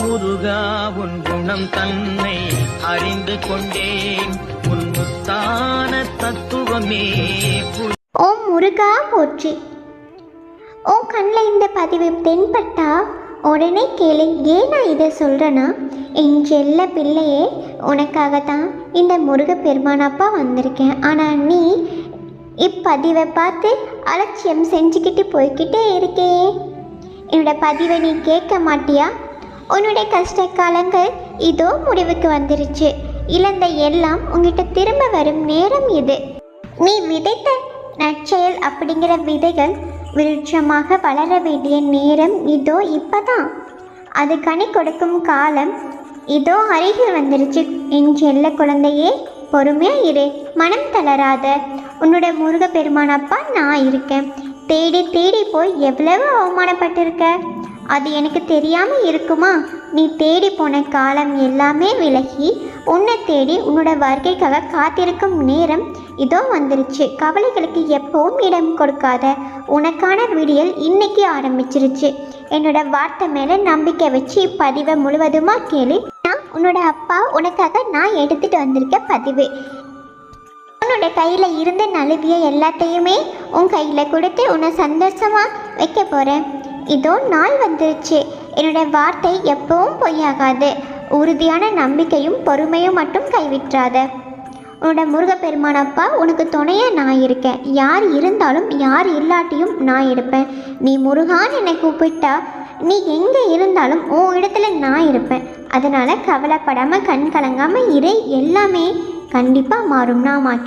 முருகா உன் குணம் தன்னை அறிந்து கொண்டேன், உன் முத்தான தத்துவமே. ஓம் முருகா போற்றி. உன் கண்ணில் இந்த பதிவு தென்பட்டா உடனே கேளு. ஏன் நான் இதை சொல்கிறேன்னா, என் செல்ல பிள்ளையே, உனக்காகத்தான் இந்த முருகப்பெருமானப்பா வந்திருக்கேன். ஆனால் நீ இப்பதிவை பார்த்து அலட்சியம் செஞ்சுக்கிட்டு போய்கிட்டே இருக்கே. என்னோட பதிவை நீ கேட்க மாட்டியா? உன்னுடைய கஷ்ட காலங்கள் இதோ முடிவுக்கு வந்துருச்சு. இழந்த எல்லாம் உங்ககிட்ட திரும்ப வரும் நேரம் இது. நீ விதைத்த நற்செயல் அப்படிங்கிற விதைகள் விருட்சமாக வளர வேண்டிய நேரம் இதோ இப்போதான். அது கனி கொடுக்கும் காலம் இதோ அருகில் வந்துருச்சு. என் செல்ல குழந்தையே, பொறுமையாக இரு, மனம் தளராத. உன்னோட முருகப்பெருமானப்பா நான் இருக்கேன். தேடி தேடி போய் எவ்வளவு அவமானப்பட்டிருக்க, அது எனக்கு தெரியாமல் இருக்குமா? நீ தேடி போன காலம் எல்லாமே விலகி உன்னை தேடி உன்னோட வருகைக்காக காத்திருக்கும் நேரம் இதோ வந்துருச்சு. கவலைகளுக்கு எப்பவும் இடம் கொடுக்காத. உனக்கான விடியல் இன்னைக்கு ஆரம்பிச்சிருச்சு. என்னோட வார்த்தை மேலே நம்பிக்கை வச்சு இப்பதிவை முழுவதுமாக கேளு. நான் உன்னோட அப்பா, உனக்காக நான் எடுத்துகிட்டு வந்திருக்க பதிவு. உன்னோட கையில் இருந்து நழுவிய எல்லாத்தையுமே உன் கையில் கொடுத்து உன்னை சந்தோஷமாக வைக்க போகிறேன். இதோ நாள் வந்துருச்சு. என்னோட வார்த்தை எப்பவும் பொய்யாகாது. உறுதியான நம்பிக்கையும் பொறுமையும் மட்டும் கைவிட்றாத. உன்னோட முருகப்பெருமானப்பா உனக்கு துணையாக நான் இருக்கேன். யார் இருந்தாலும் யார் இல்லாட்டியும் நான் இருப்பேன். நீ முருகான்னு என்னை கூப்பிட்டா நீ எங்கே இருந்தாலும் உன் இடத்துல நான் இருப்பேன். அதனால் கவலைப்படாமல் கண் கலங்காமல் இரு. எல்லாமே கண்டிப்பாக மாறும். நான் மாற்று